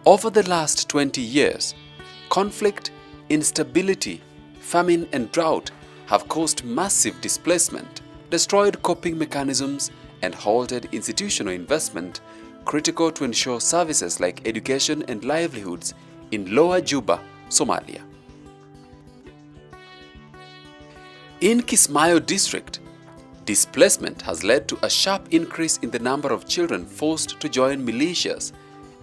Over the last 20 years, conflict, instability, famine and drought have caused massive displacement, destroyed coping mechanisms and halted institutional investment critical to ensure services like education and livelihoods in Lower Juba, Somalia. In Kismayo district, displacement has led to a sharp increase in the number of children forced to join militias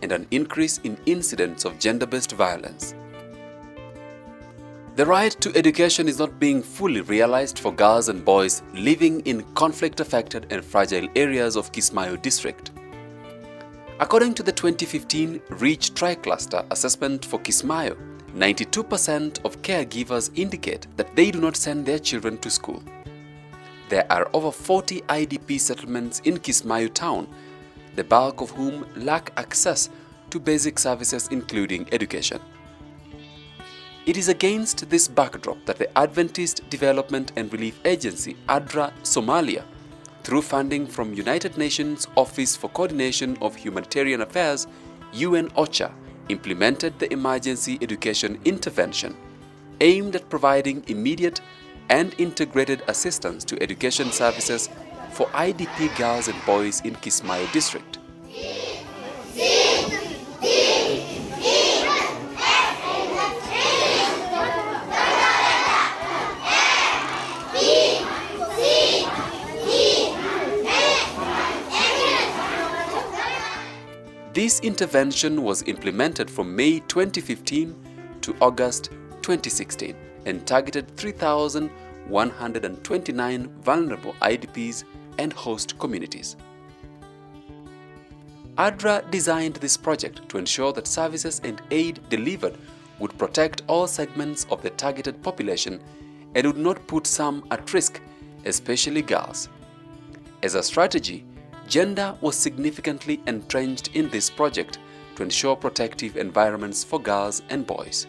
and an increase in incidents of gender-based violence. The right to education is not being fully realized for girls and boys living in conflict-affected and fragile areas of Kismayo district. According to the 2015 REACH Tri-Cluster Assessment for Kismayo, 92% of caregivers indicate that they do not send their children to school. There are over 40 IDP settlements in Kismayo town, the bulk of whom lack access to basic services including education. It is against this backdrop that the Adventist Development and Relief Agency ADRA Somalia, through funding from United Nations Office for Coordination of Humanitarian Affairs UN OCHA, implemented the emergency education intervention aimed at providing immediate and integrated assistance to education services for IDP girls and boys in Kismayo district. This intervention was implemented from May 2015 to August 2016 and targeted 3,129 vulnerable IDPs and host communities. ADRA designed this project to ensure that services and aid delivered would protect all segments of the targeted population and would not put some at risk, especially girls. As a strategy, gender was significantly entrenched in this project to ensure protective environments for girls and boys.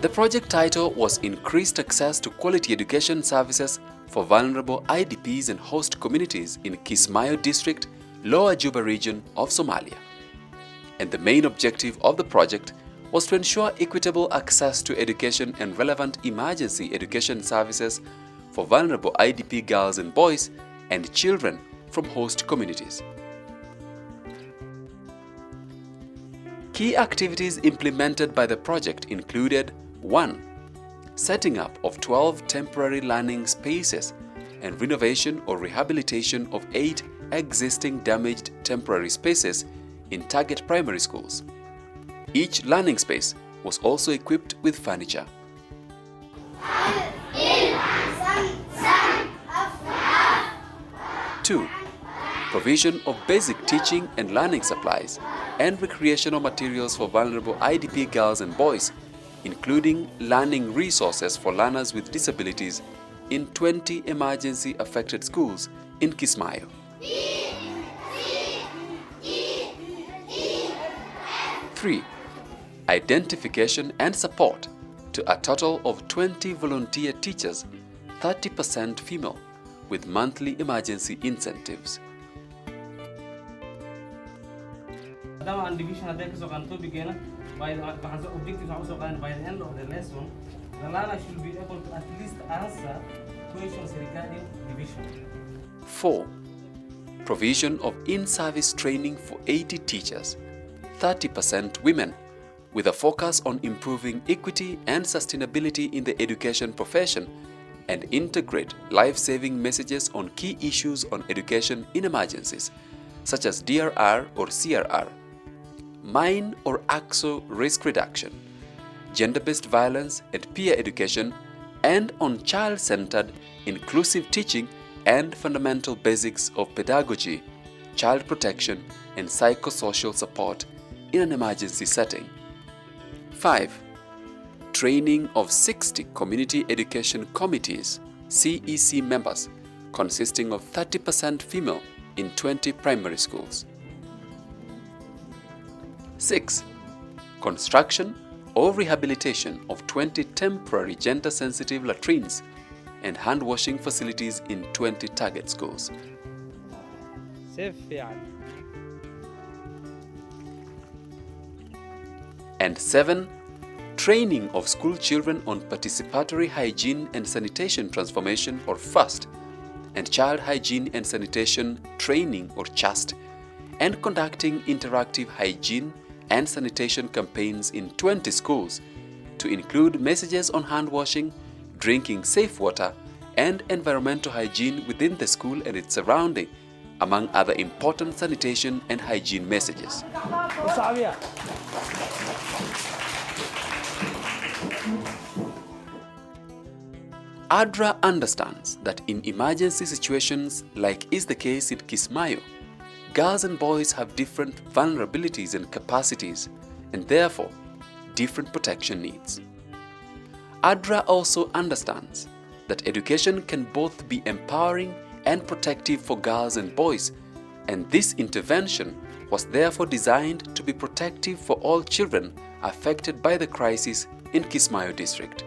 The project title was Increased Access to Quality Education Services for Vulnerable IDPs and Host Communities in Kismayo District, Lower Juba region of Somalia. And the main objective of the project was to ensure equitable access to education and relevant emergency education services for vulnerable IDP girls and boys and children from host communities. Key activities implemented by the project included 1. Setting up of 12 temporary learning spaces and renovation or rehabilitation of 8 existing damaged temporary spaces in target primary schools. Each learning space was also equipped with furniture. 2. Provision of basic teaching and learning supplies and recreational materials for vulnerable IDP girls and boys, including learning resources for learners with disabilities in 20 emergency-affected schools in Kismayo. 3. Identification and support to a total of 20 volunteer teachers, 30% female, with monthly emergency incentives. Division by the objectives also by the end of the lesson, the learner should be able to at least answer questions regarding division. 4. Provision of in-service training for 80 teachers, 30% women, with a focus on improving equity and sustainability in the education profession and integrate life-saving messages on key issues on education in emergencies, such as DRR or CRR, mine or AXO risk reduction, gender-based violence and peer education, and on child-centered, inclusive teaching and fundamental basics of pedagogy, child protection, and psychosocial support in an emergency setting. 5. Training of 60 Community Education Committees, CEC members, consisting of 30% female in 20 primary schools. 6. Construction or rehabilitation of 20 temporary gender-sensitive latrines and hand-washing facilities in 20 target schools. And 7. Training of school children on participatory hygiene and sanitation transformation or FAST, and child hygiene and sanitation training or CHAST, and conducting interactive hygiene and sanitation campaigns in 20 schools to include messages on hand washing, drinking safe water, and environmental hygiene within the school and its surrounding, among other important sanitation and hygiene messages. ADRA understands that in emergency situations, like is the case in Kismayo, girls and boys have different vulnerabilities and capacities, and therefore different protection needs. ADRA also understands that education can both be empowering and protective for girls and boys, and this intervention was therefore designed to be protective for all children affected by the crisis in Kismayo district.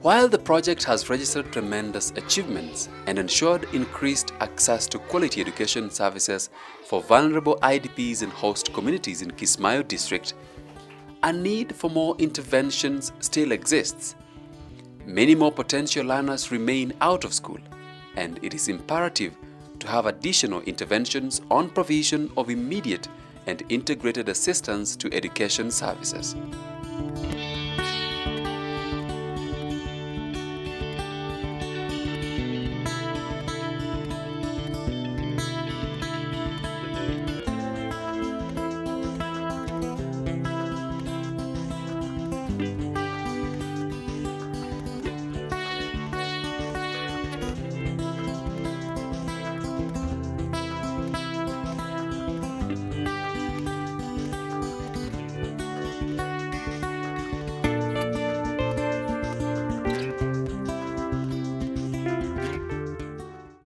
While the project has registered tremendous achievements and ensured increased access to quality education services for vulnerable IDPs and host communities in Kismayo district, a need for more interventions still exists. Many more potential learners remain out of school, and it is imperative to have additional interventions on provision of immediate and integrated assistance to education services.